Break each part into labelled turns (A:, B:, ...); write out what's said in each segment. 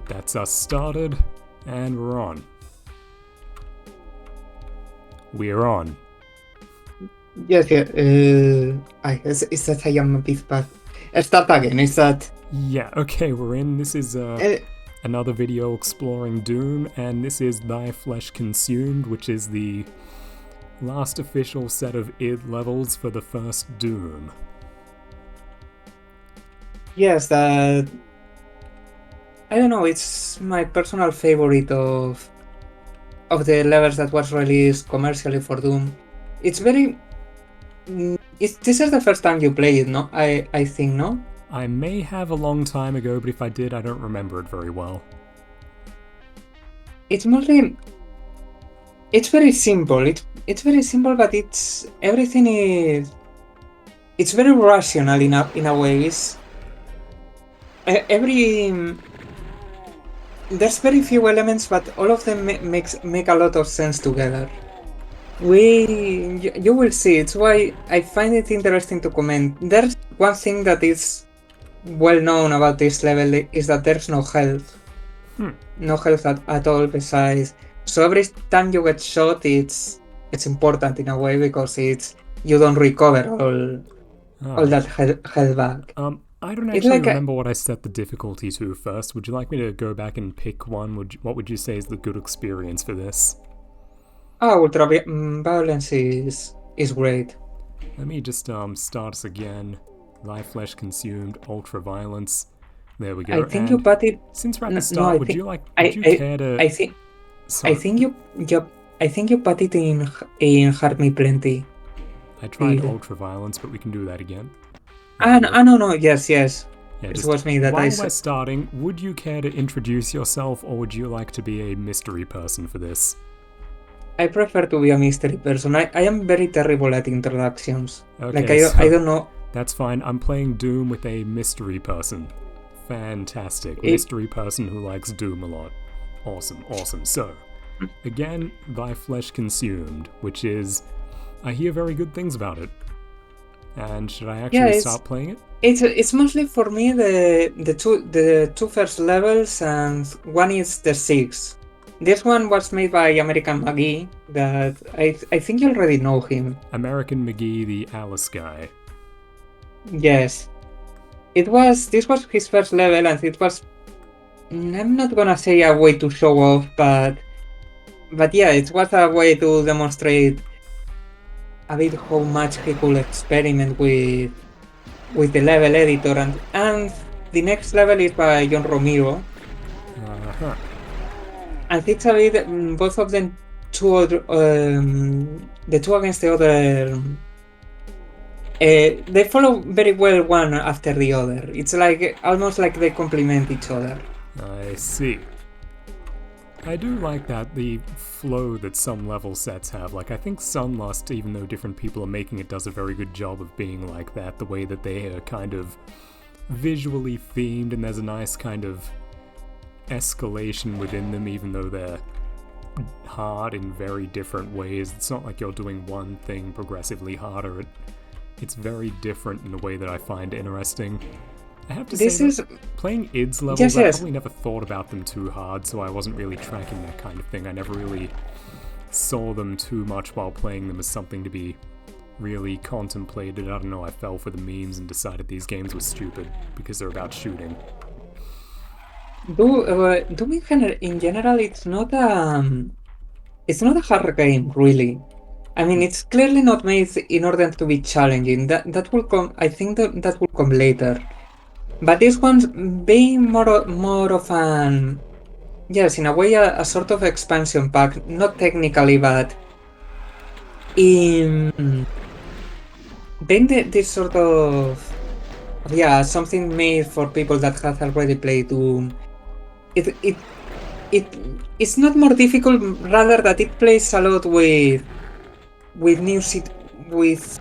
A: That's us started, and we're on. We're on.
B: Yes, yeah. Is that I am a bit bad? Start again, is that?
A: Yeah, okay, we're in. This is another video exploring Doom, and this is Thy Flesh Consumed, which is the last official set of id levels for the first Doom.
B: Yes, that... I don't know, it's my personal favorite of the levels that was released commercially for Doom. It's very... this is the first time you play it, no? I think, no?
A: I may have a long time ago, but if I did, I don't remember it very well.
B: It's mostly... It's very simple. It's very simple, but it's... Everything is... It's very rational in a way. It's... There's very few elements, but all of them make a lot of sense together. You will see. It's why I find it interesting to comment. There's one thing that is well known about this level is that there's no health. No health at all besides. So every time you get shot, it's important in a way because you don't recover all that health back.
A: I don't actually remember what I set the difficulty to first. Would you like me to go back and pick one? What would you say is the good experience for this?
B: Ultra violence is great.
A: Let me just start us again. Thy Flesh Consumed, Ultra Violence. There we go.
B: I think you put it.
A: Since we're at the start, would you care to?
B: I think you put it in Hurt Me Plenty.
A: I tried Ultra Violence, but we can do that again.
B: No. Yes.
A: Yeah,
B: it was me that
A: while we're starting, would you care to introduce yourself, or would you like to be a mystery person for this?
B: I prefer to be a mystery person. I am very terrible at introductions.
A: Okay,
B: I don't know.
A: That's fine. I'm playing Doom with a mystery person. Fantastic. Mystery person who likes Doom a lot. Awesome. So, again, Thy Flesh Consumed, which is... I hear very good things about it. And should I actually start playing it?
B: It's mostly for me the two first levels, and one is the 6. This one was made by American McGee, that I think you already know him.
A: American McGee, the Alice guy.
B: Yes. This was his first level, and it was... I'm not gonna say a way to show off, but yeah, it was a way to demonstrate a bit how much he could experiment with the level editor, and the next level is by John Romero. And it's a bit both of them the two against the other. They follow very well one after the other. It's like almost like they complement each other.
A: I see. I do like that, the flow that some level sets have. Like, I think Sunlust, even though different people are making it, does a very good job of being like that. The way that they are kind of visually themed, and there's a nice kind of escalation within them, even though they're hard in very different ways. It's not like you're doing one thing progressively harder. It's very different in a way that I find interesting. I have to say, playing IDS levels, I probably never thought about them too hard, so I wasn't really tracking that kind of thing. I never really saw them too much while playing them as something to be really contemplated. I don't know, I fell for the memes and decided these games were stupid because they're about shooting.
B: Doom in general, it's not a hard game, really. I mean, it's clearly not made in order to be challenging. That will come. I think that will come later. But this one's being more of an... Yes, in a way, a sort of expansion pack. Not technically, but... in... being this sort of... Yeah, something made for people that have already played Doom. It's not more difficult, rather that it plays a lot with new situations,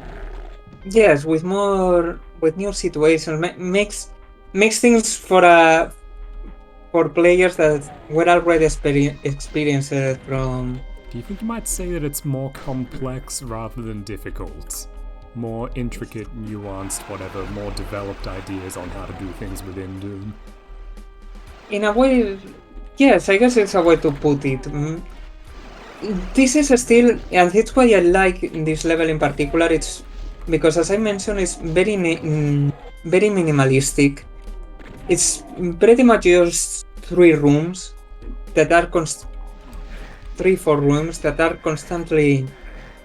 B: makes things for players that were already experienced from.
A: Do you think you might say that it's more complex rather than difficult? More intricate, nuanced, whatever, more developed ideas on how to do things within Doom?
B: in a way, yes, I guess it's a way to put it. This is still, and that's why I like this level in particular. It's because, as I mentioned, it's very minimalistic. It's pretty much just 3, 4 rooms that are constantly.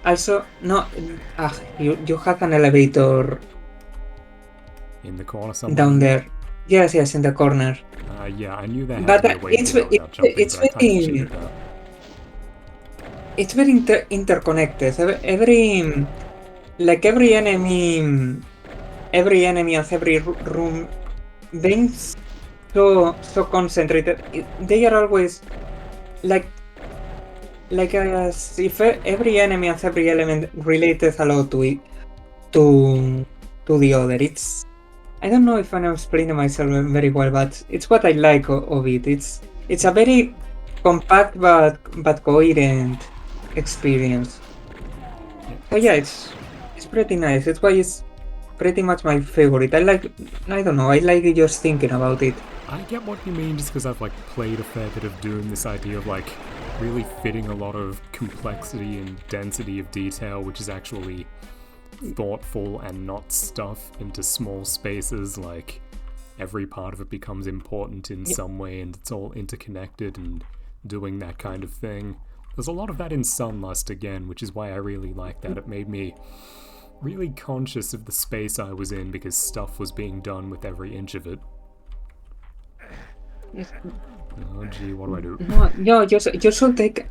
B: Also, no, you have an elevator
A: In the corner somewhere?
B: down there. Yes, in the corner.
A: Yeah, I knew there had
B: But
A: to be a way to get out without jumping,
B: it's
A: but I kind of
B: very,
A: cheated that.
B: it's very interconnected. Every enemy of every room being so concentrated. They are always like as if every enemy and every element related a lot to it, to the other. It's, I don't know if I'm explaining myself very well, but it's what I like of it. It's a very compact but coherent experience. So yeah, it's pretty nice. It's why it's pretty much my favorite. I don't know, I like just thinking about it.
A: I get what you mean just because I've like played a fair bit of Doom, this idea of like really fitting a lot of complexity and density of detail, which is actually thoughtful and not stuff into small spaces. Like every part of it becomes important in some way and it's all interconnected and doing that kind of thing. There's a lot of that in Sunlust again, which is why I really like that. It made me really conscious of the space I was in because stuff was being done with every inch of it. Oh gee, what do I do?
B: No, you should take.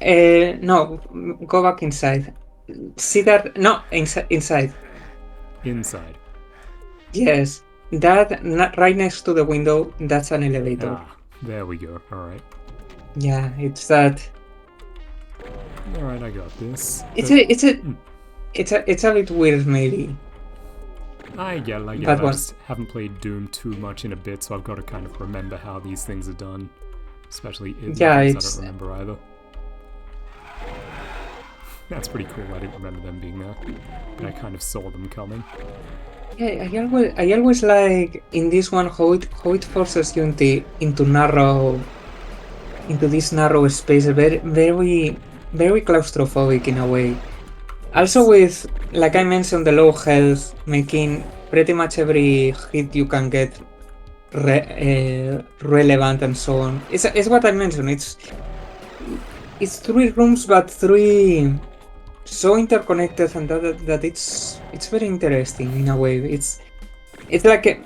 B: No, go back inside. See that? No, inside.
A: Inside.
B: Yes, that right next to the window. That's an elevator.
A: Ah, there we go. All right.
B: Yeah, it's that.
A: All right, I got this.
B: It's a bit weird, maybe.
A: I get it. I just haven't played Doom too much in a bit, so I've got to kind of remember how these things are done. Especially in I don't remember either. That's pretty cool. I didn't remember them being there, but I kind of saw them coming.
B: Yeah, I always like in this one how it forces you into this narrow space, very very claustrophobic in a way. Also with, like I mentioned, the low health, making pretty much every hit you can get relevant and so on. It's what I mentioned. It's 3 rooms, but 3 so interconnected, and that it's very interesting in a way. It's like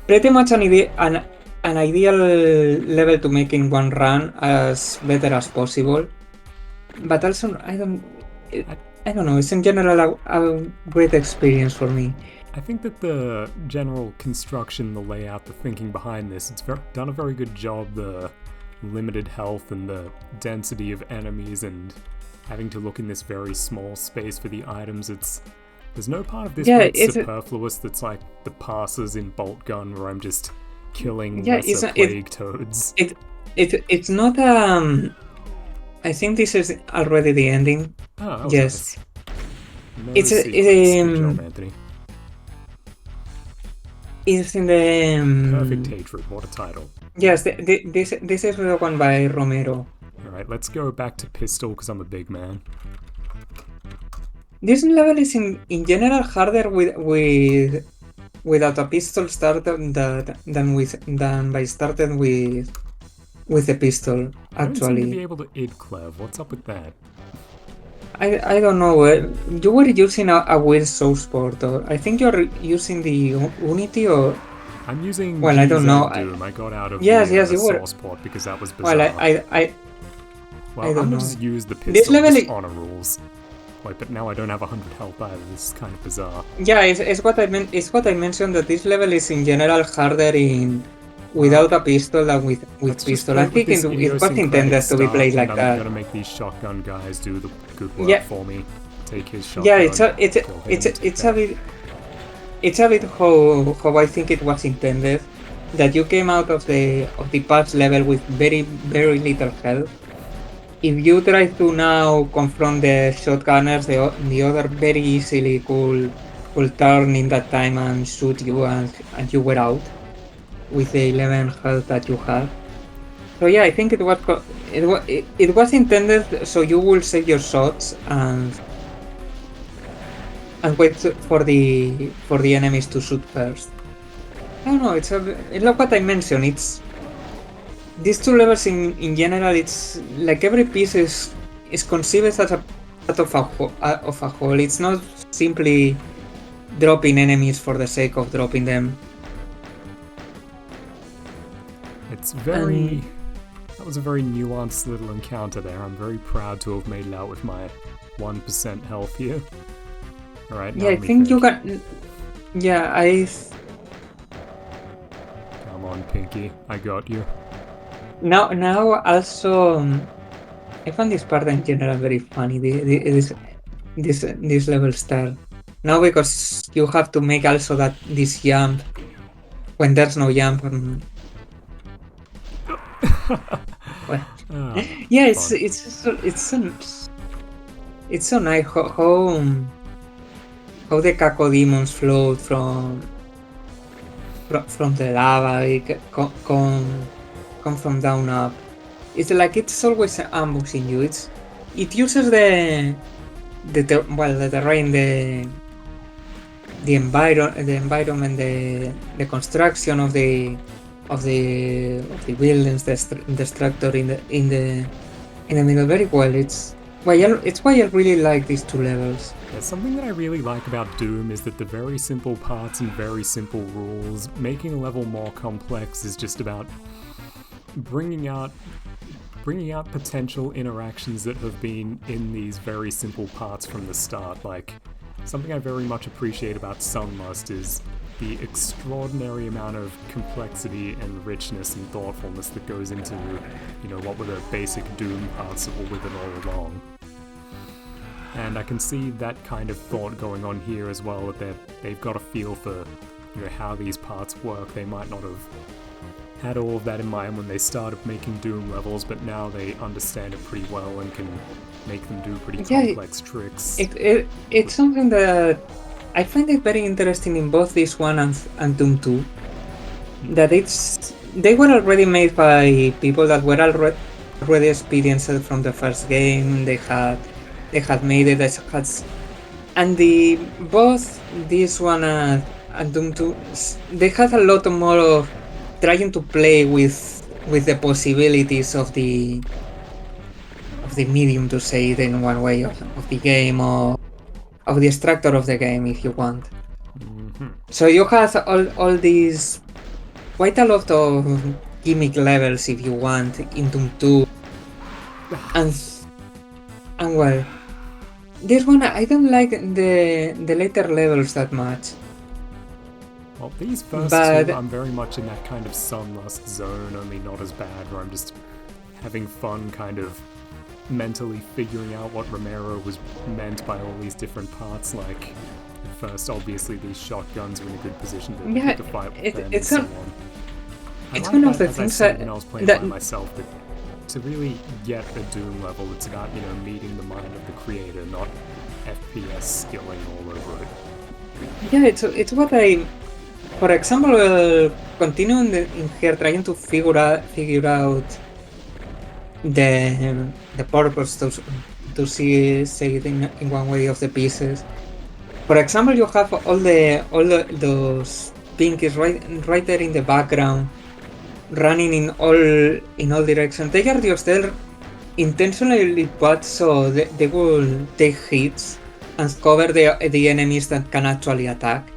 B: pretty much an ideal level to make in one run as better as possible. But also, I don't know. It's in general a great experience for me.
A: I think that the general construction, the layout, the thinking behind this, it's done a very good job. The limited health and the density of enemies and having to look in this very small space for the items. There's no part of this where it's superfluous. That's like the passes in Bolt Gun where I'm just killing lesser plague toads.
B: It's not I think this is already the ending.
A: Oh,
B: yes.
A: Nice. Good job, Anthony.
B: It's in the
A: Perfect Hatred. What a title.
B: Yes, this is the one by Romero.
A: Alright, let's go back to pistol because I'm a big man.
B: This level is in general harder without a pistol start than by starting with a pistol. Actually,
A: I don't seem to be able to id Clev. What's up with that?
B: I don't know. You were using a weird source port, or I think you're using the Unity, or
A: I'm using.
B: Well, I don't know.
A: Doom. I got out of
B: the
A: source port because that was bizarre.
B: Well, I
A: I'm
B: gonna
A: just use the pistol
B: this level
A: just honor rules. Like, but now I don't have 100 health either. This is kind of bizarre.
B: Yeah, it's what I meant. It's what I mentioned, that this level is in general harder without a pistol than with pistol. I think it was intended to be played like that.
A: I'm gonna make these shotgun guys do the good work for me. Take his shotgun.
B: Yeah, it's a bit how I think it was intended. That you came out of the past level with very very little health. If you try to now confront the shotgunners, the other very easily could turn in that time and shoot you, and you were out. with the 11 health that you have. So yeah, I think it was intended so you will save your shots and wait for the enemies to shoot first. I don't know. It's like what I mentioned. It's these two levels in general. It's like every piece is conceived as a part of a whole. It's not simply dropping enemies for the sake of dropping them.
A: It's very... That was a very nuanced little encounter there. I'm very proud to have made it out with my 1% health here. Alright,
B: Yeah, I think you can... Yeah,
A: Come on, Pinky. I got you.
B: Now also... I found this part in general very funny. This level start. Now because you have to make also this jump when there's no jump. Well, yeah, it's so nice how the cacodemons float from the lava, come from down up. It's like it's always ambushing you. It uses the terrain, the environment, the construction of the buildings, the structure in the middle very well. It's why I really like these two levels.
A: Yeah, something that I really like about Doom is that the very simple parts and very simple rules, making a level more complex is just about bringing out potential interactions that have been in these very simple parts from the start. Like, something I very much appreciate about Sunlust is the extraordinary amount of complexity and richness and thoughtfulness that goes into, what were the basic Doom parts that were with it all along. And I can see that kind of thought going on here as well, that they've got a feel for, how these parts work. They might not have had all of that in mind when they started making Doom levels, but now they understand it pretty well and can make them do pretty complex tricks.
B: It's something that I find it very interesting in both this one and Doom 2, that they were already made by people that were already experienced from the first game. They had made it and both this one and Doom 2, they had a lot more of trying to play with the possibilities of the medium, to say it in one way, of the game, or of the structure of the game, if you want.
A: Mm-hmm.
B: So you have all these quite a lot of gimmick levels, if you want, in Doom 2, and well, this one I don't like the later levels that much.
A: Well, these first two, I'm very much in that kind of Sunlust zone, only not as bad, where I'm just having fun kind of mentally figuring out what Romero was meant by all these different parts. Like, at first, obviously, these shotguns were in a good position to fight with them and so on.
B: It's one of the things that
A: when I was playing by myself, that to really get a Doom level, it's about, meeting the mind of the creator, not FPS skilling all over it.
B: Yeah, it's what I... For example, continuing in here trying to figure out the purpose to say it in one way of the pieces. For example, you have all those pinkies right there in the background, running in all directions. They are just there intentionally put so they will take hits and cover the enemies that can actually attack.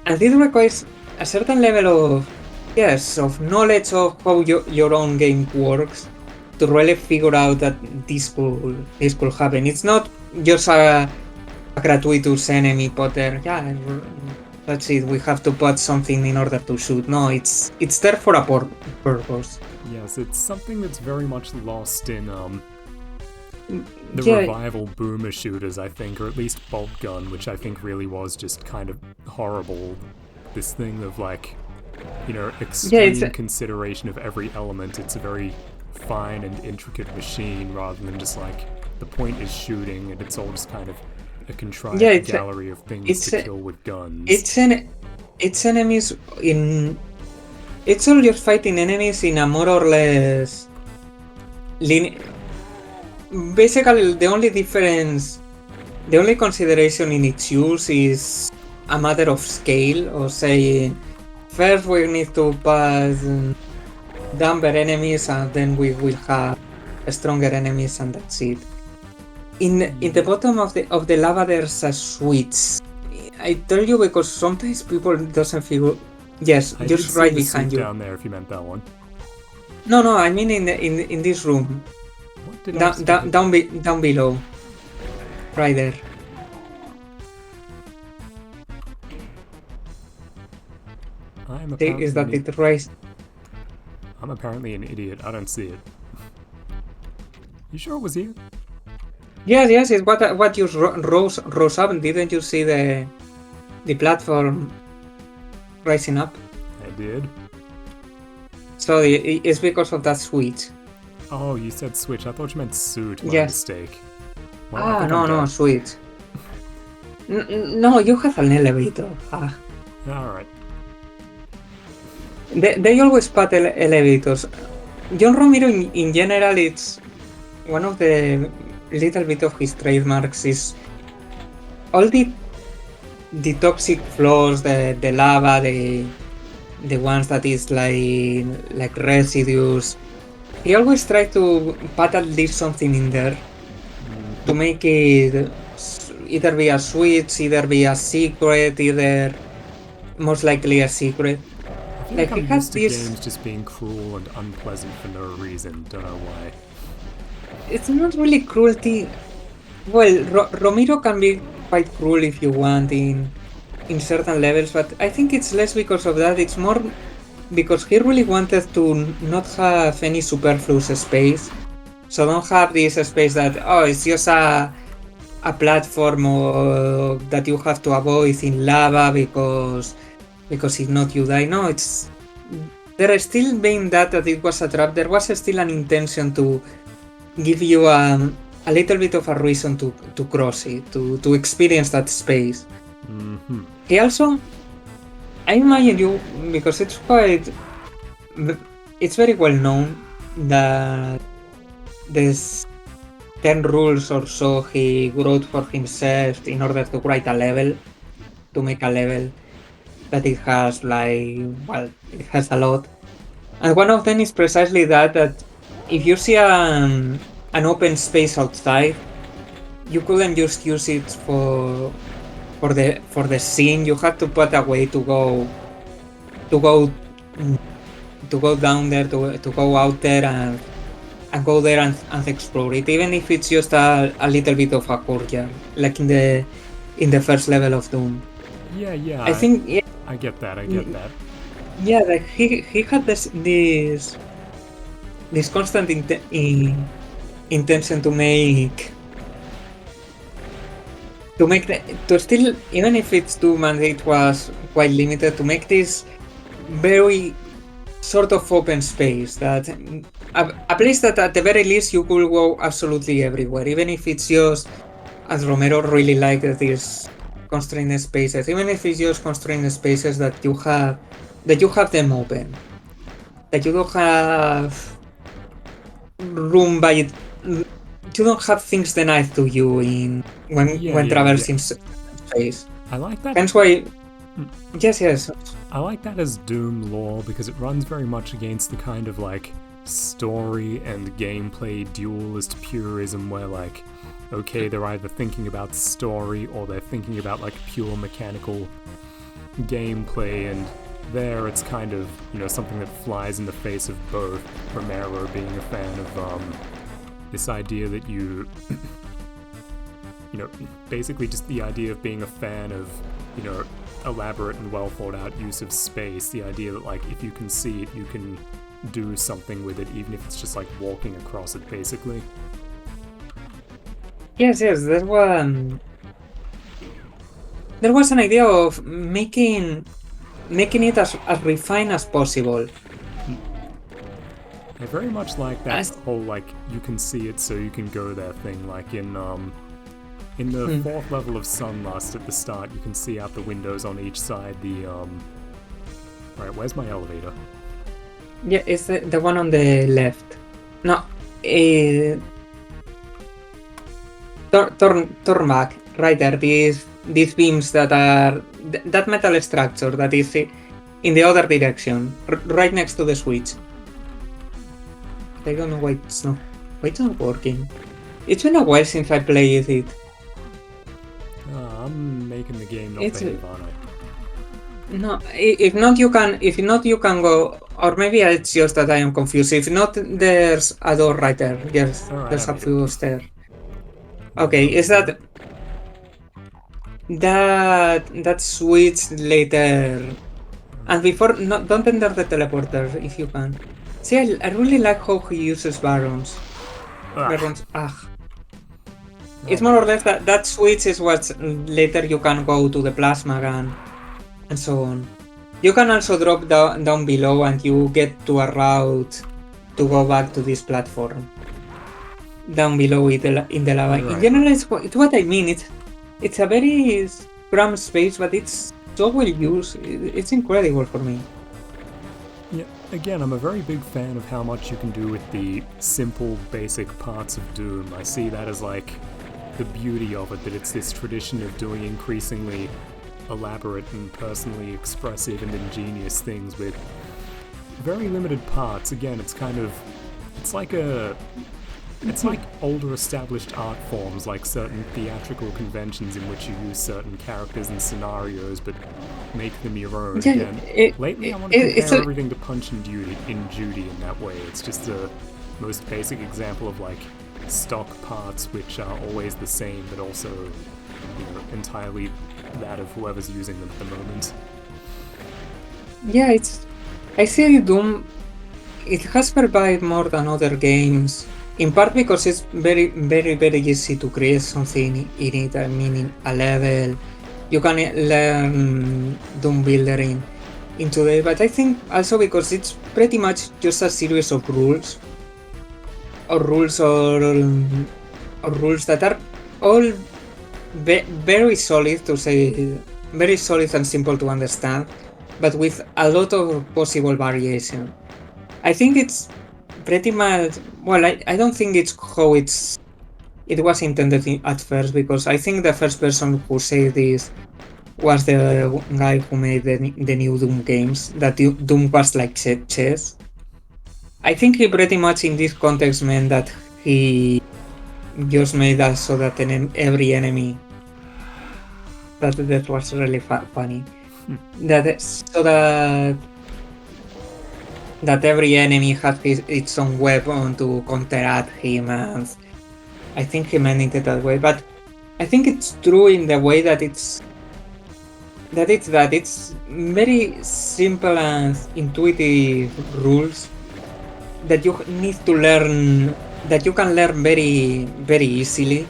B: And this requires a certain level of knowledge of how your own game works to really figure out that this could happen. It's not just a gratuitous enemy Potter. Yeah, that's it. We have to put something in order to shoot. No, it's there for a purpose.
A: Yes, it's something that's very much lost in the revival boomer shooters, I think, or at least Bolt Gun, which I think really was just kind of horrible. This thing of extreme consideration of every element. It's a very fine and intricate machine rather than just the point is shooting and it's all just kind of a contrived gallery of things to kill with guns.
B: It's enemies in it's all just fighting enemies in a more or less basically the only difference, the only consideration in its use is a matter of scale, or saying first we need to pass dumber enemies and then we will have stronger enemies and that's it. In the bottom of the lava there's a switch. I tell you because sometimes people doesn't figure. Yes,
A: I
B: just
A: did
B: right
A: see the
B: behind
A: suit
B: you.
A: down there if you meant that one.
B: No, I mean in this room.
A: What did I
B: Down below. Right there.
A: I'm
B: Is that
A: apparently
B: it right?
A: I'm apparently an idiot. I don't see it. You sure it was here?
B: Yes, it's what you rose up. Didn't you see the platform rising up?
A: I did.
B: So it's because of that switch.
A: Oh, you said switch. I thought you meant suit. My
B: Yes.
A: mistake. Well, I think I'm
B: No,
A: dead.
B: switch. No, you have an elevator.
A: Alright.
B: They always put elevators. John Romero, in general, it's one of the little bit of his trademarks is all the toxic floors, the lava, the ones that is like residues. He always tries to put at least something in there to make it either be a switch, either be a secret, either most likely a secret.
A: I feel
B: Like
A: like
B: he
A: I'm
B: has
A: used to
B: this.
A: games just being cruel and unpleasant for no reason. Don't know why.
B: It's not really cruelty. Well, Romero can be quite cruel if you want in certain levels, but I think it's less because of that. It's more because he really wanted to not have any superfluous space. So don't have this space that it's just a platform or that you have to avoid in lava because if not you die. No, it's there is still being that it was a trap. There was still an intention to give you a little bit of a reason to cross it, to experience that space.
A: Mm-hmm.
B: He also, I imagine you, because it's very well known that there's 10 rules or so he wrote for himself in order to write a level, to make a level that it has it has a lot. And one of them is precisely that if you see an open space outside, you couldn't just use it for the scene. You had to put a way to go down there, to go out there and go there and explore it, even if it's just a little bit of a courtyard, like in the first level of Doom.
A: Yeah.
B: I think
A: I get that. I get that.
B: Yeah, like he had this constant intention to make to still, even if it's Doom and it was quite limited, to make this very sort of open space, that a place that at the very least you could go absolutely everywhere, even if it's just, as Romero really liked, these constrained spaces, even if it's just constrained spaces that you have them open, that you don't have room by it. You don't have things denied to you when traversing space.
A: I like that.
B: Hence why. Yes.
A: I like that as Doom lore because it runs very much against the kind of like story and gameplay dualist purism where like, okay, they're either thinking about story or they're thinking about like pure mechanical gameplay, and there it's kind of, something that flies in the face of both. Romero being a fan of this idea that you basically just the idea of being a fan of, elaborate and well thought out use of space, the idea that like if you can see it you can do something with it even if it's just like walking across it basically.
B: Yes, there was an idea of making it as refined as possible.
A: I very much like that whole like you can see it so you can go there thing, like in the fourth level of Sunlust at the start you can see out the windows on each side the right, where's my elevator?
B: Yeah, it's the one on the left. No, Tormac, right there. These beams that are that metal structure that is in the other direction, right next to the switch. I don't know why it's not working. It's been a while since I played it.
A: I'm making the game not behave, aren't I?
B: No, if not you can go, or maybe it's just that I am confused. If not, there's a door right there. Yes,
A: Alright,
B: there's
A: I
B: a
A: made
B: few
A: it.
B: stairs. Okay, is that switch later? And before, no, don't enter the teleporter if you can. See, I really like how he uses barons. Barons, It's more or less that switch is what later you can go to the plasma gun and so on. You can also drop down below and you get to a route to go back to this platform. Down below in the lava.
A: Right.
B: In general, it's what I mean. It's a very cramped space, but it's so well used. It's incredible for me.
A: Yeah, again, I'm a very big fan of how much you can do with the simple, basic parts of Doom. I see that as like the beauty of it, that it's this tradition of doing increasingly elaborate and personally expressive and ingenious things with very limited parts. Again, it's like older established art forms, like certain theatrical conventions in which you use certain characters and scenarios but make them your own.
B: Yeah,
A: Again, lately I want to compare everything to Punch and Judy in that way. It's just the most basic example of like stock parts which are always the same but also, entirely that of whoever's using them at the moment.
B: Yeah, I see Doom. It has survived more than other games. In part because it's very, very, very easy to create something in it. I mean, in a level, you can learn Doom Builder in today. But I think also because it's pretty much just a series of rules, or rules that are all very solid to say, very solid and simple to understand, but with a lot of possible variation. I think it's pretty much, well, I don't think it's how it was intended at first, because I think the first person who said this was the guy who made the new Doom games, that Doom was like chess. I think he pretty much in this context meant that he just made us so that every enemy, that was really funny, that every enemy has its own weapon to counteract him, and I think he meant it that way. But I think it's true in the way that it's very simple and intuitive rules that you need to learn, that you can learn very, very easily,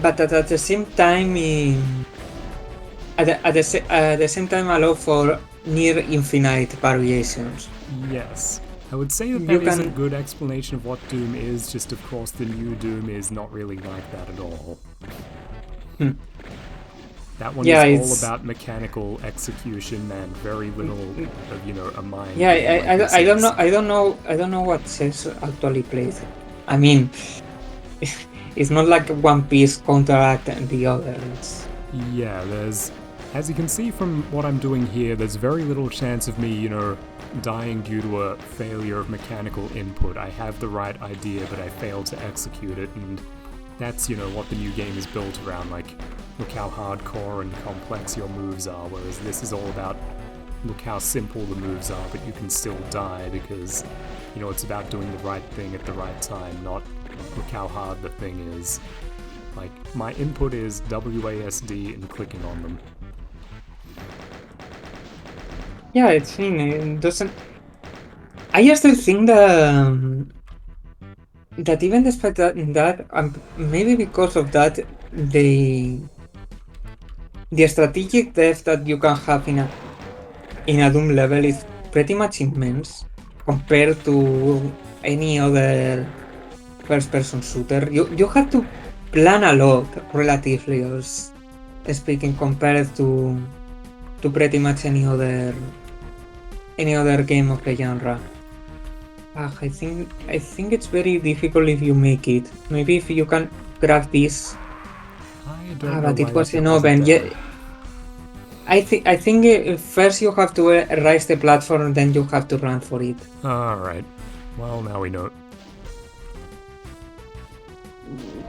B: but at the same time at the same time allow for near infinite variations.
A: Yes. I would say that is a good explanation of what Doom is, just of course the new Doom is not really like that at all. That one is all about mechanical execution and very little of, a mind.
B: Yeah, I don't know what Chess actually plays. I mean, it's not like one piece counteract the other.
A: Yeah, as you can see from what I'm doing here, there's very little chance of me, dying due to a failure of mechanical input. I have the right idea, but I fail to execute it, and that's, what the new game is built around. Like, look how hardcore and complex your moves are, whereas this is all about look how simple the moves are, but you can still die because, it's about doing the right thing at the right time, not look how hard the thing is. Like, my input is WASD and clicking on them.
B: Yeah, it doesn't. I still think that even despite that, maybe because of that, the strategic depth that you can have in a Doom level is pretty much immense compared to any other first-person shooter. You have to plan a lot, relatively speaking, compared to pretty much any other any other game of the genre. I think it's very difficult if you make it. Maybe if you can grab this.
A: I don't know
B: But
A: why
B: it was
A: that
B: an
A: bit wasn't
B: oven.
A: there.
B: Yeah, I think first you have to rise the platform, then you have to run for it.
A: Alright. Well, now we know.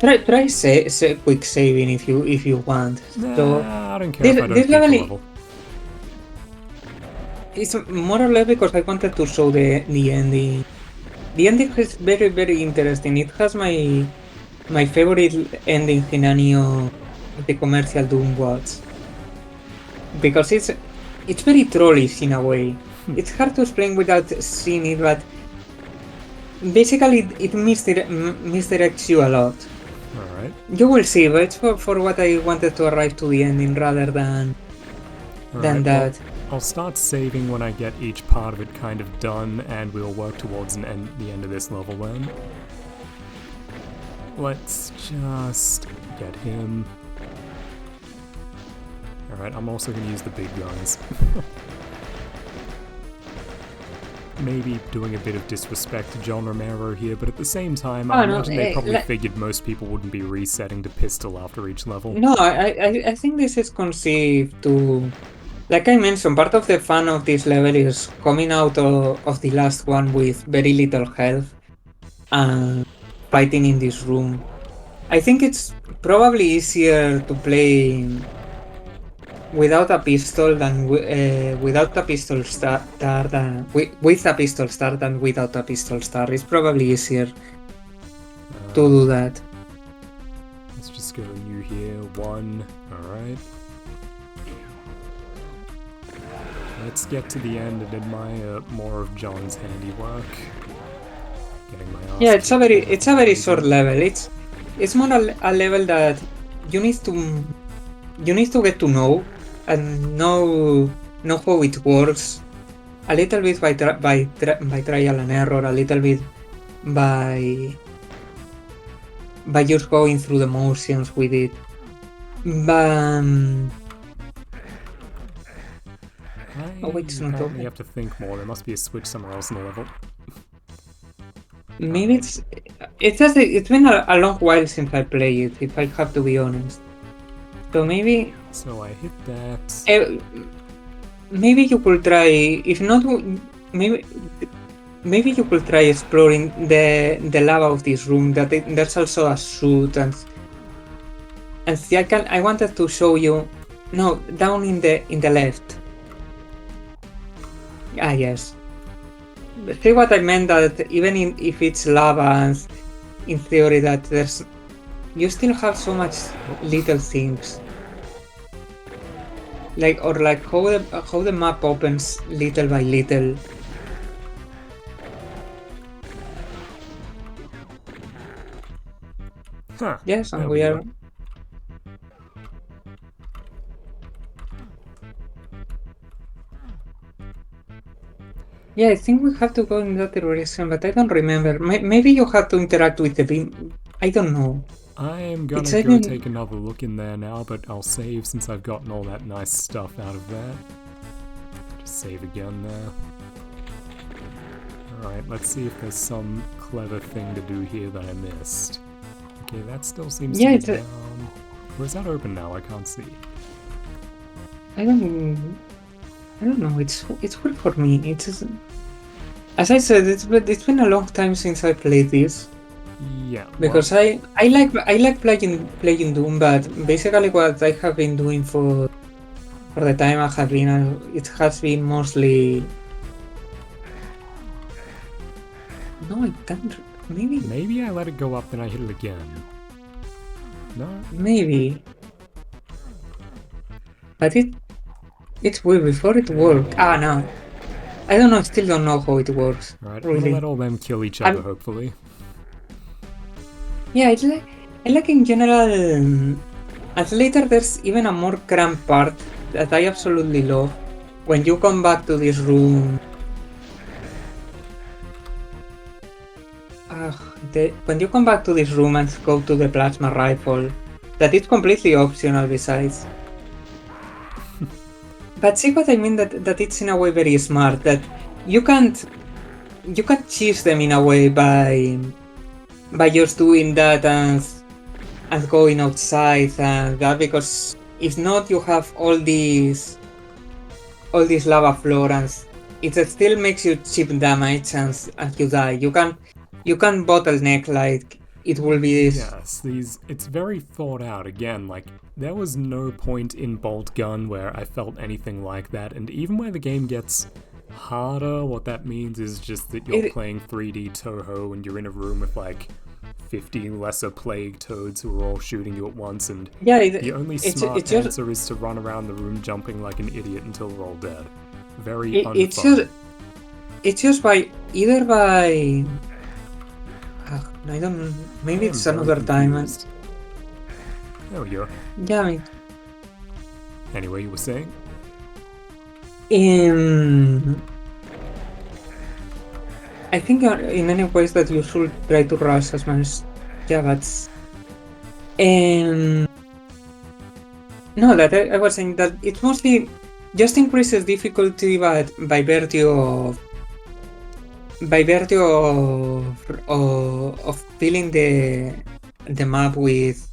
B: Try quick saving if you want. So
A: Nah, I don't care if I don't
B: this
A: beat the
B: level
A: level.
B: it's more or less because I wanted to show the ending. The ending is very interesting. It has my favorite ending in any of the commercial Doom was. Because it's very trollish in a way. It's hard to explain without seeing it, but basically it misdirects you a lot.
A: Alright.
B: You will see, but it's for what I wanted to arrive to the ending rather than
A: Alright,
B: that.
A: well, I'll start saving when I get each part of it kind of done, and we'll work towards the end of this level then. Let's just get him. Alright, I'm also going to use the big guns. Maybe doing a bit of disrespect to John Romero here, but at the same time, I imagine they probably figured most people wouldn't be resetting to pistol after each level.
B: No, I think this is conceived to... Like I mentioned, part of the fun of this level is coming out of the last one with very little health and fighting in this room. I think it's probably easier to play without a pistol than without a pistol start than with a pistol start than without a pistol start. It's probably easier to do that.
A: Let's just go new here. 1. Alright. Let's get to the end and admire more of John's handiwork. Getting my ass
B: Yeah, it's a very
A: easy.
B: short level. It's more a level that you need to get to know and know how it works. A little bit by trial and error, a little bit by just going through the motions with it. But oh wait, it's not
A: Apparently
B: open.
A: you have to think more. There must be a switch somewhere else in the level.
B: Maybe it's been a long while since I played it, if I have to be honest. So maybe
A: So I hit that.
B: maybe you could try, if not, maybe you could try exploring the lava of this room. There's also a suit and see, I wanted to show you. No, down in the left. Ah yes. See what I meant, that even if it's lava and in theory that you still have so much little things. Like how the map opens little by little.
A: Huh.
B: Yes, and
A: there
B: we
A: go.
B: are. Yeah, I think we have to go in that direction, but I don't remember. Maybe you have to interact with the beam. I don't know.
A: I am gonna
B: It's
A: go
B: even-
A: take another look in there now, but I'll save since I've gotten all that nice stuff out of that. Just save again there. Alright, let's see if there's some clever thing to do here that I missed. Okay, that still seems
B: Yeah,
A: to
B: it's
A: be
B: a-
A: down. Or is that open now? I can't see.
B: I don't know. It's weird for me. It's just, as I said, it's been a long time since I played this.
A: Yeah.
B: Because I like playing Doom, but basically what I have been doing for the time I have been, it has been mostly. No, I can't.
A: Maybe I let it go up, then I hit it again. No?
B: Maybe. But it's weird. Before it worked. Ah, no. I don't know. I still don't know how it works.
A: Alright, I'm
B: Really.
A: gonna let all them kill each other,
B: I'm-
A: hopefully.
B: Yeah, I like in general. And later, there's even a more cramped part that I absolutely love. When you come back to this room. When you come back to this room and go to the plasma rifle, that is completely optional besides. But see what I mean, that it's in a way very smart, that you can't cheese them in a way by just doing that and going outside and that, because if not, you have all these lava floor and it still makes you chip damage and you die. You can bottleneck like it will be this.
A: Yes, it's very thought out. Again, like, there was no point in Bolt Gun where I felt anything like that, and even where the game gets harder, what that means is just that you're playing 3D Toho and you're in a room with like 50 lesser plague toads who are all shooting you at once, and the only smart answer is to run around the room jumping like an idiot until we're all dead. Very unfun.
B: It's just either by I don't. Maybe it's another time.
A: There we go.
B: Yeah.
A: Anyway, you were saying?
B: I think in any ways that you should try to rush as much as but no, that I was saying that it mostly just increases difficulty, but by virtue of filling the map with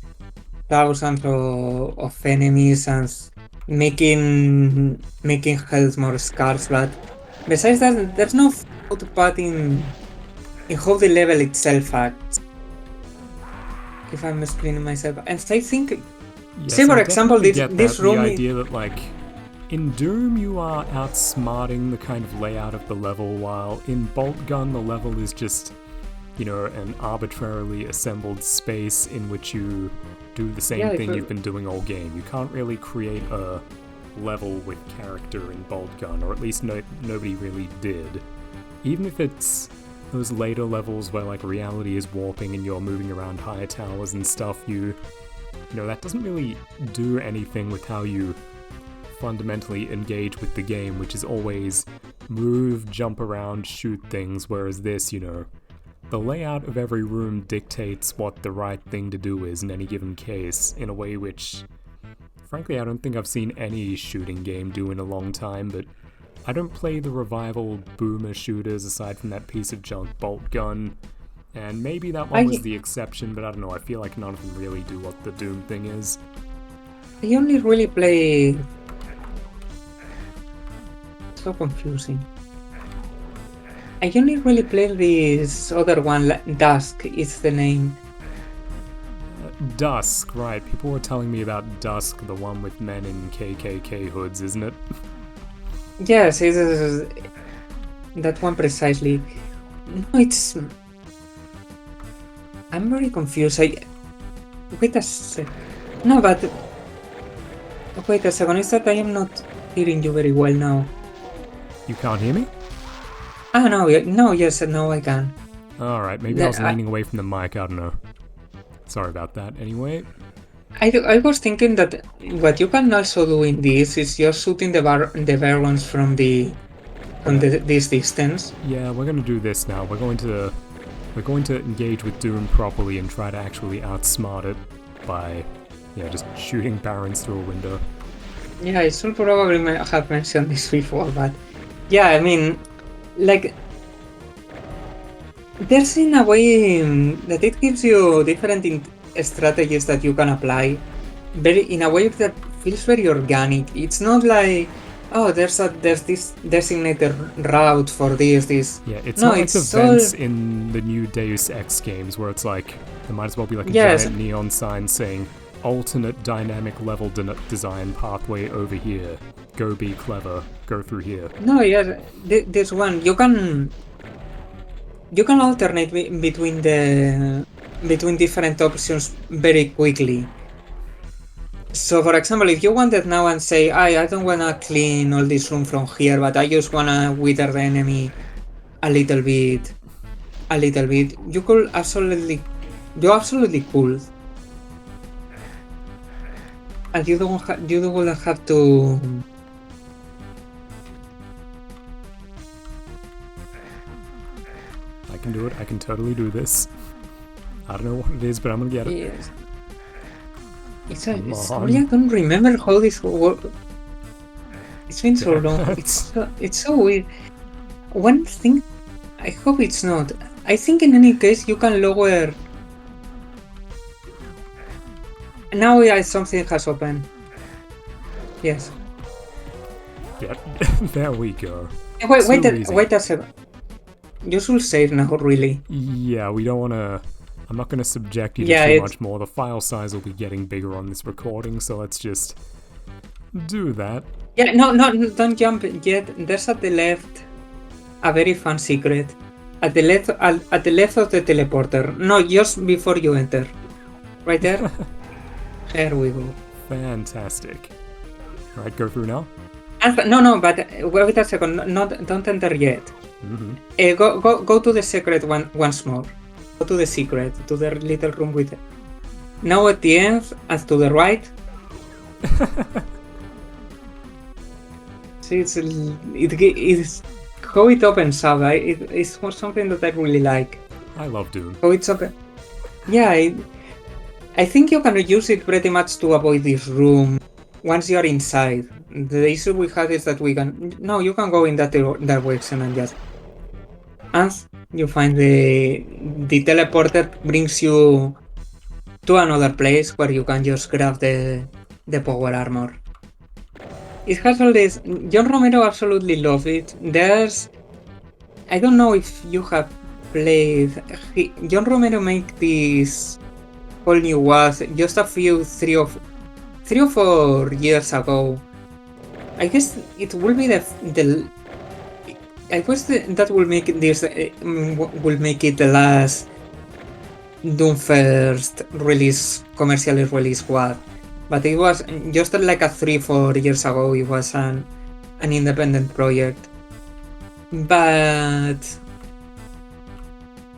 B: thousands of enemies and making health more scarce. But besides that, there's no fault part in how the level itself acts. If I'm explaining myself, and I think,
A: yes,
B: say for example, this room.
A: The idea that like in Doom you are outsmarting the kind of layout of the level, while in Bolt Gun the level is just, you know, an arbitrarily assembled space in which you do the same thing you've been doing all game. You can't really create a level with character in Bolt Gun, or at least nobody really did. Even if it's those later levels where like reality is warping and you're moving around higher towers and stuff, you know, that doesn't really do anything with how you fundamentally engage with the game, which is always move, jump around, shoot things, whereas this, you know, the layout of every room dictates what the right thing to do is in any given case, in a way which, frankly, I don't think I've seen any shooting game do in a long time, but I don't play the revival boomer shooters aside from that piece of junk Bolt Gun, and maybe that one was the exception, but I don't know, I feel like none of them really do what the Doom thing is.
B: I only really play... so confusing. I only really play this other one, Dusk is the name.
A: Dusk, right. People were telling me about Dusk, the one with men in KKK hoods, isn't it?
B: Yes, it is that one precisely. No, it's... I'm very confused. Wait a sec. No, but... Wait a second, is that I am not hearing you very well now.
A: You can't hear me?
B: Ah, no, yes, no, I can.
A: Alright, maybe I was leaning away from the mic, I don't know. Sorry about that, anyway.
B: I was thinking that what you can also do in this is just shooting the barons from this distance.
A: Yeah, we're gonna do this now. We're going to engage with Doom properly and try to actually outsmart it by, just shooting barons through a window.
B: Yeah, I should probably have mentioned this before, but yeah, I mean, like, there's in a way that it gives you different strategies that you can apply, in a way that feels very organic. It's not like, oh, there's this designated route for this.
A: Yeah, it's not like events in the new Deus Ex games where it's like there might as well be like a giant neon sign saying alternate dynamic level design pathway over here. Go be clever. Go through here.
B: No, yeah, this one you can alternate between different options very quickly. So, for example, if you wanted now and say, I don't wanna clean all this room from here, but I just wanna wither the enemy a little bit, you could absolutely could. And you wouldn't have to.
A: I can do it. I can totally do this. I don't know what it is, but I'm gonna get it.
B: Yes. I don't remember how this works. It's been so long. It's so weird. one thing, I hope it's not. I think in any case you can lower. Now something has opened. Yes.
A: Yeah, there we go.
B: Wait a second. You should save now, really.
A: Yeah, we don't want to... I'm not going to subject you to too much more. The file size will be getting bigger on this recording, so let's just do that.
B: Yeah, no, don't jump yet. There's at the left a very fun secret. At the left of the teleporter. No, just before you enter. Right there. There we go.
A: Fantastic. Alright, go through now?
B: No, but wait a second. Don't enter yet.
A: Mm-hmm.
B: Go to the secret once more. Go to the secret, to the little room with it. Now at the end, and to the right. See, it's how it opens up. It's something that I really like.
A: I love Doom.
B: How it's open. Yeah, I think you can use it pretty much to avoid this room once you're inside. The issue we had is that you can go in that direction and just... And you find the teleporter brings you to another place where you can just grab the power armor. It has all this... John Romero absolutely loves it. I don't know if you have played... John Romero made this whole new world just a few 3 or 4 years ago. I guess it will be I guess that will make this will make it the last Doom first release, commercially released one. But it was just like a 3-4 years ago. It was an independent project. But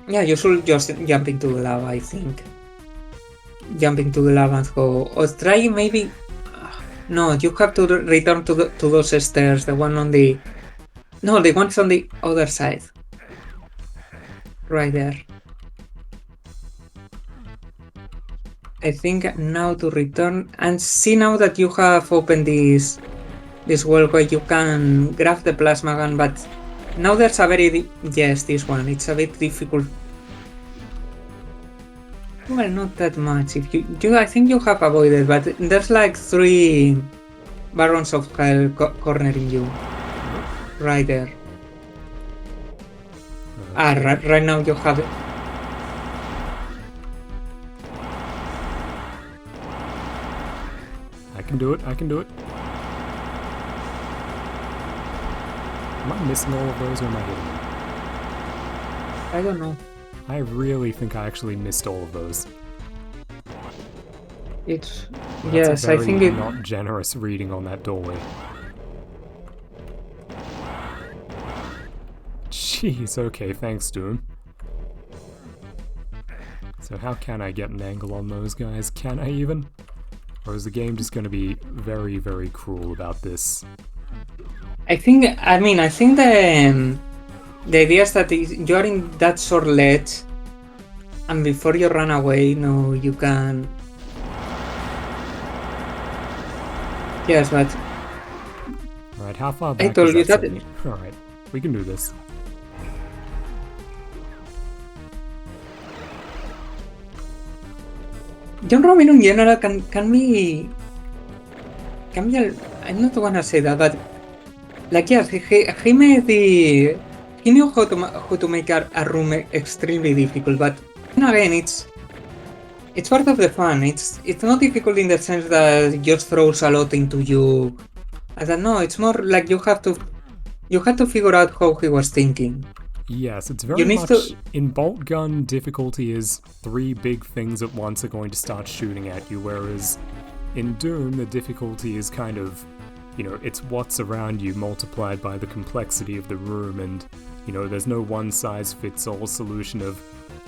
B: yeah, you should just jump into the lava. I think jump into the lava and go, or try maybe. No, you have to return to those stairs. The one on the... No, the one's on the other side. Right there. I think now to return and see now that you have opened this world where you can grab the plasma gun, but now there's a very... Yes, this one. It's a bit difficult. Well, not that much. If you I think you have avoided, but there's like 3 Barons of Hell cornering you. Right there. Right now you have it.
A: I can do it. Am I missing all of those or am I hitting them?
B: I don't know.
A: I really think I actually missed all of those.
B: Yes, I think it...
A: not generous reading on that doorway. Jeez, okay, thanks, Doom. So how can I get an angle on those guys? Can I even? Or is the game just going to be very, very cruel about this?
B: I think the idea is that you're in that short ledge, and before you run away, no, you can... Yes, but...
A: Alright, how far back
B: I told you that...
A: Alright, we can do this.
B: John Romero in general can be... I'm not gonna say that, but... Like, yes, he made the... He knew how to make a room extremely difficult, but again, it's part of the fun. It's not difficult in the sense that it just throws a lot into you. I don't know. It's more like you have to figure out how he was thinking.
A: Yes, it's very much... In Bolt Gun, difficulty is 3 big things at once are going to start shooting at you, whereas in Doom, the difficulty is kind of, it's what's around you multiplied by the complexity of the room, and, there's no one-size-fits-all solution of,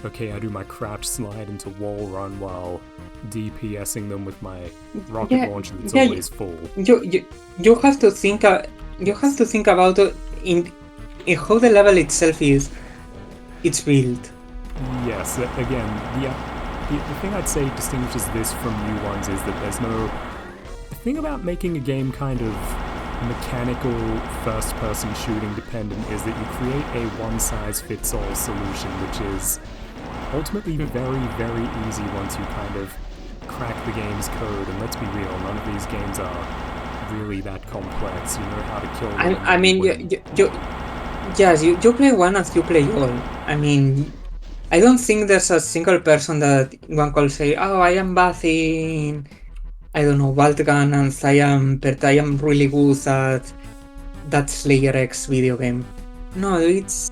A: okay, I do my crouch slide into wall run while DPSing them with my rocket launcher that's always full.
B: You have to think about in how the level itself it's built.
A: Yes, again, the thing I'd say distinguishes this from new ones is that there's no... The thing about making a game kind of mechanical first-person shooting dependent is that you create a one-size-fits-all solution, which is ultimately very, very easy once you kind of crack the game's code. And let's be real, none of these games are really that complex. You know how to kill them.
B: I mean, yes, you play one as you play all. I mean, I don't think there's a single person that one can say, "Oh, I am bad in, I don't know, Baltgun, and but I am really good at that Slayer X video game." No, it's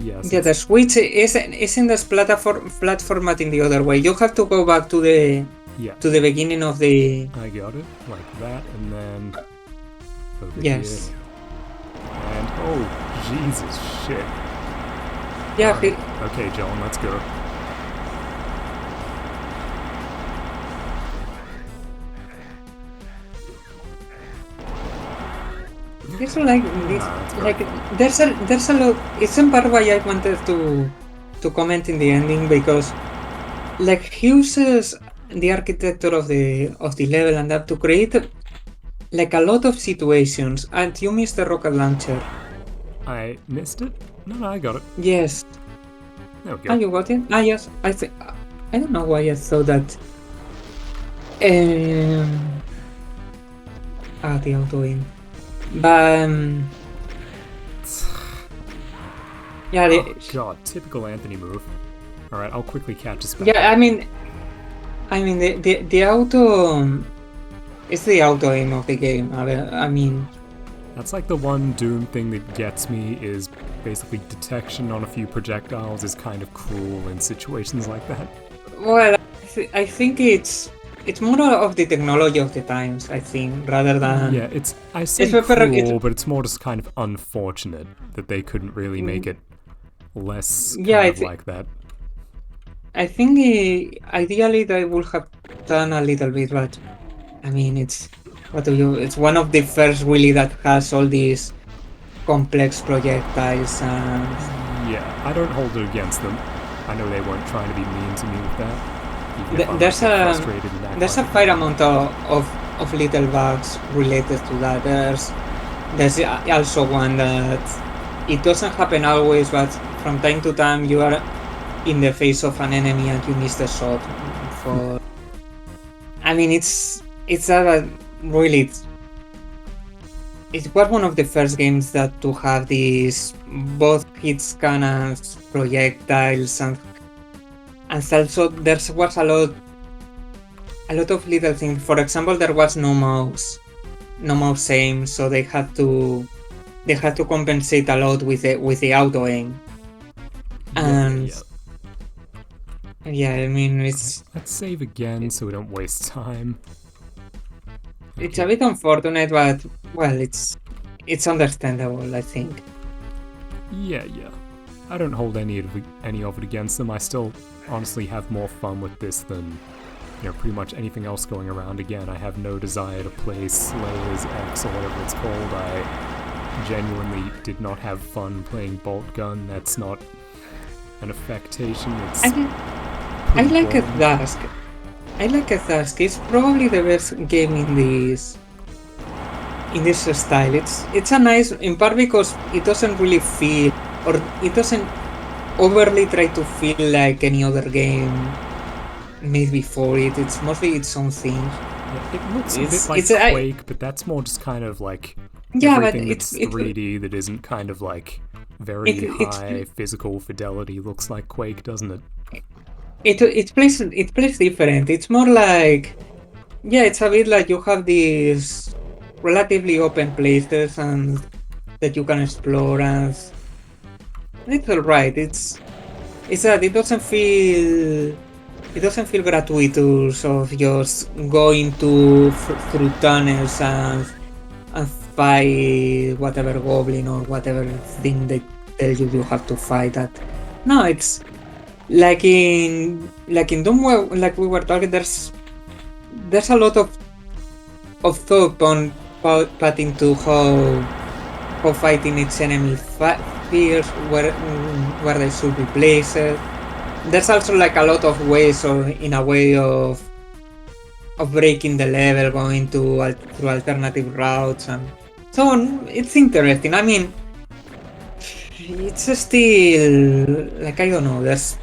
A: Yes.
B: yeah. The Switch isn't this platformat in the other way. You have to go back to the beginning of the.
A: I got it like that, and then over
B: Yes.
A: here. And oh, Jesus shit.
B: Yeah.
A: Okay, John, let's go.
B: It's like this, there's a lot. It's in part why I wanted to comment in the ending, because like he uses the architecture of the level and that to create like a lot of situations. And you missed the rocket launcher.
A: I missed it? No, I got it.
B: Yes.
A: There we go.
B: Ah, you got it? Ah, yes. I don't know why I thought that. The auto aim. But yeah,
A: Oh, God, typical Anthony move. Alright, I'll quickly catch us back.
B: yeah. I mean, the auto. It's the auto aim of the game. I mean,
A: That's like the one Doom thing that gets me is basically detection on a few projectiles is kind of cruel in situations like that.
B: well, I think it's more of the technology of the times. I think rather than
A: Yeah, I say
B: it's
A: cruel, but it's more just kind of unfortunate that they couldn't really make it less like that.
B: I think ideally they would have done a little bit, but I mean, it's one of the first really that has all these complex projectiles and
A: Yeah, I don't hold it against them. I know they weren't trying to be mean to me with that.
B: there's a fair amount of little bugs related to that. There's also one that it doesn't happen always, but from time to time you are in the face of an enemy and you miss the shot. I mean, it's really. It was one of the first games that to have these both hits cannons, projectiles, and also there was a lot of little things. For example, there was no mouse aim, so they had to compensate a lot with the auto aim. And yeah, I mean, it's.
A: Let's save again so we don't waste time.
B: It's a bit unfortunate, but well, it's understandable, I think.
A: Yeah. I don't hold any of it against them. I still honestly have more fun with this than pretty much anything else going around. Again, I have no desire to play Slayers X or whatever it's called. I genuinely did not have fun playing Bolt Gun. That's not an affectation. It's
B: I like a Dusk. It's probably the best game in this style. It's a nice, in part because it doesn't really feel, or it doesn't overly try to feel like any other game made before it. It's mostly its own thing.
A: Yeah, it looks a bit like Quake, but that's more just kind of like everything that's 3D that isn't kind of like very high physical fidelity looks like Quake, doesn't it?
B: It plays different. It's more like, yeah, it's a bit like you have these relatively open places and that you can explore, and it's alright. It's that it doesn't feel gratuitous of just going through tunnels and fight whatever goblin or whatever thing they tell you have to fight at. No, it's like in Doom, like we were talking. There's a lot of thought on put into how fighting its enemy feels, where they should be placed. There's also like a lot of ways, or in a way of of breaking the level, going to through alternative routes and so on. It's interesting. I mean, it's still like, I don't know. There's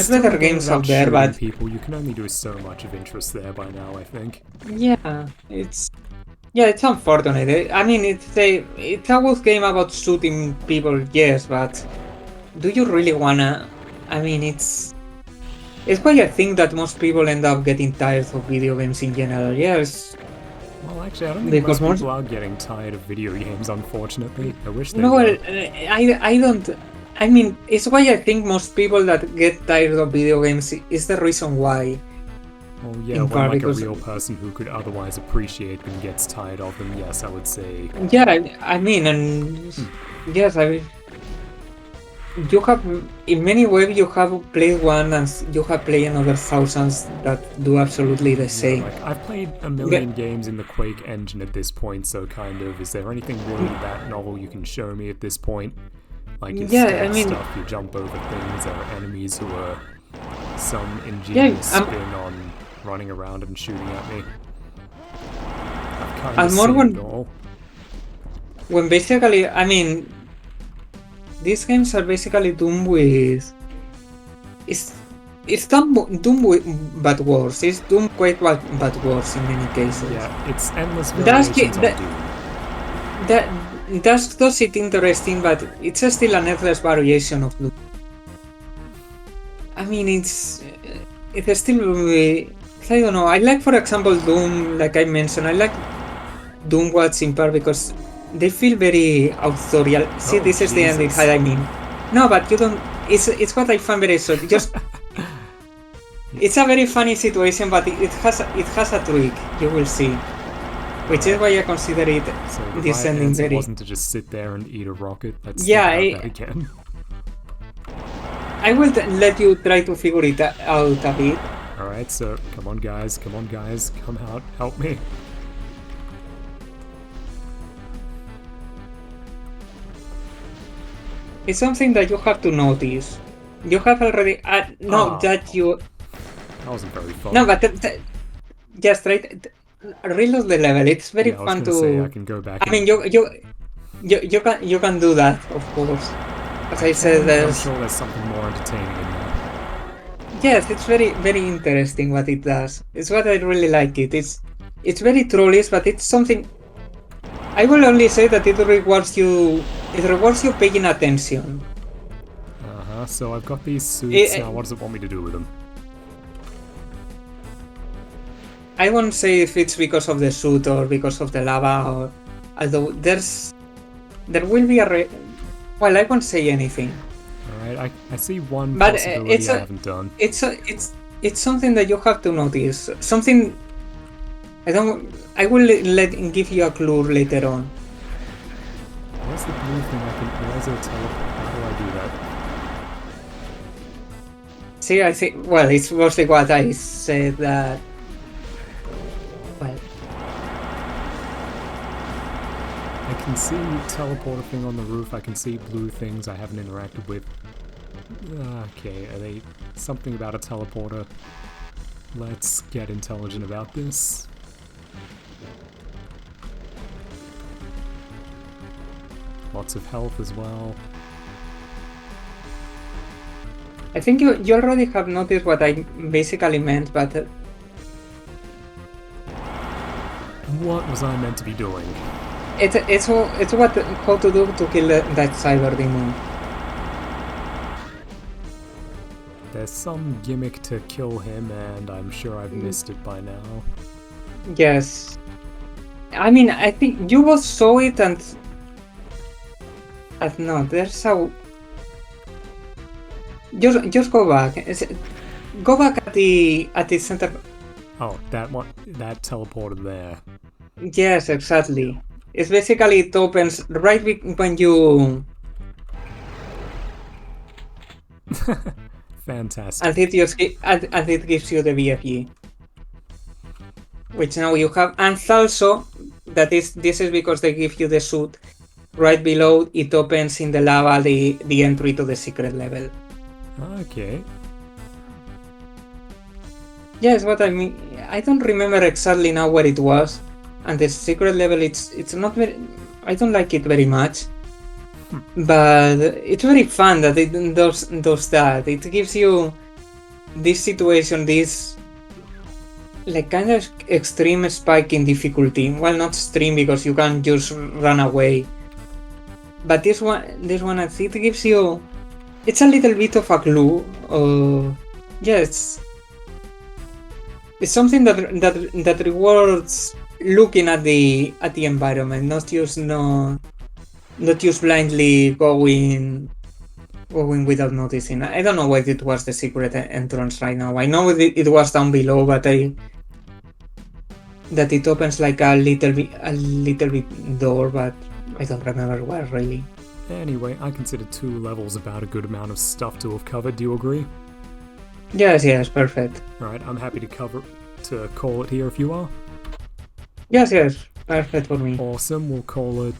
A: Still
B: better
A: a game
B: games
A: about
B: out there,
A: shooting
B: but
A: people. You can only do so much of interest there by now, I think.
B: yeah, it's unfortunate. I mean, it's a good game about shooting people, yes, but do you really wanna? I mean, it's why I think that most people end up getting tired of video games in general. Yes,
A: Well, actually, I don't think
B: because
A: most people are getting tired of video games, unfortunately. I wish they
B: no,
A: were.
B: I don't. I mean, it's why I think most people that get tired of video games is the reason why.
A: Well, yeah,
B: in
A: when
B: part
A: like a
B: because-
A: real person who could otherwise appreciate them gets tired of them, yes, I would say.
B: Yeah, I mean, and yes, I mean, you have, in many ways, you have played one and you have played another thousands that do absolutely the
A: Yeah,
B: same.
A: like, I've played a million games in the Quake engine at this point, so kind of, is there anything really that novel you can show me at this point? Like, you
B: Yeah,
A: stealth
B: I mean-
A: stuff, you jump over things, there are enemies who are some ingenious spin on running around and shooting at me. I've kind of
B: And more
A: seen
B: when-
A: it all.
B: When basically, I mean, these games are basically doomed with. It's doomed with bad wars. It's doomed quite bad wars in many cases.
A: Yeah, it's endless
B: That's
A: variations
B: the-
A: on Doom.
B: That does it interesting, but it's still an endless variation of Doom. I mean, it's still. I don't know. I like, for example, Doom. Like I mentioned, I like Doom Watch in part because they feel very authorial. See,
A: Oh,
B: this is the ending.
A: Jesus.
B: I mean, no, but you don't. It's what I find very so. Just. It's a very funny situation, but it has a trick. You will see. Which is why I consider it
A: So the
B: this
A: right
B: ending
A: answer
B: very.
A: wasn't to just sit there and eat a rocket. Let's
B: Yeah,
A: think about that again.
B: I will let you try to figure it out a bit.
A: Alright, so come on guys, come out, help me.
B: It's something that you have to notice. You have already
A: Oh.
B: that you
A: That wasn't very fun.
B: no, but just try reload the level. It's very
A: yeah, I was
B: fun
A: gonna say I
B: to.
A: can go back.
B: I mean, you can do that, of course. As I said,
A: I'm
B: there's
A: sure there's something more entertaining in there.
B: yes, it's very interesting what it does. It's what I really like it. It's very trollish, but it's something. I will only say that it rewards you. It rewards you paying attention.
A: So I've got these suits.
B: Eh,
A: Now, what does it want me to do with them?
B: I won't say if it's because of the suit or because of the lava, or although there will be well, I won't say anything.
A: Alright, I see one
B: But,
A: possibility
B: it's
A: I
B: a-
A: haven't done.
B: It's something that you have to notice. Something I will give you a clue later on.
A: Where's the blue thing I can... Where's a teleport? How do I do that?
B: See, I think. Well, it's mostly what I said that. Well,
A: I can see teleporter thing on the roof, I can see blue things I haven't interacted with. Okay, are they something about a teleporter? Let's get intelligent about this. Lots of health as well.
B: I think you already have noticed what I basically meant, but
A: What was I meant to be doing?
B: it's what how to do to kill that cyber demon.
A: There's some gimmick to kill him, and I'm sure I've missed it by now.
B: Yes. I mean, I think you both saw it and no, there's a. Just go back. Go back at the center.
A: Oh, that one, that teleporter there.
B: Yes, exactly. It's basically it opens right when you
A: Fantastic.
B: and it gives you the BFG, which now you have, and also this is because they give you the suit. Right below it opens in the lava the entry to the secret level.
A: Okay.
B: Yes, what I mean, I don't remember exactly now where it was, and the secret level, it's not very. I don't like it very much, but it's very fun that it does that. It gives you this situation, this like kind of extreme spike in difficulty. Well, not extreme because you can just run away, but this one, I think, gives you. It's a little bit of a clue. Yes, it's something that rewards looking at the environment, not just blindly going without noticing. I don't know why it was the secret entrance right now. I know it was down below, but that it opens like a little bit door, but I don't remember where really.
A: Anyway, I consider 2 levels about a good amount of stuff to have covered. Do you agree?
B: Yes, perfect.
A: Alright, I'm happy to call it here if you are.
B: Yes, perfect for me.
A: Awesome, we'll call it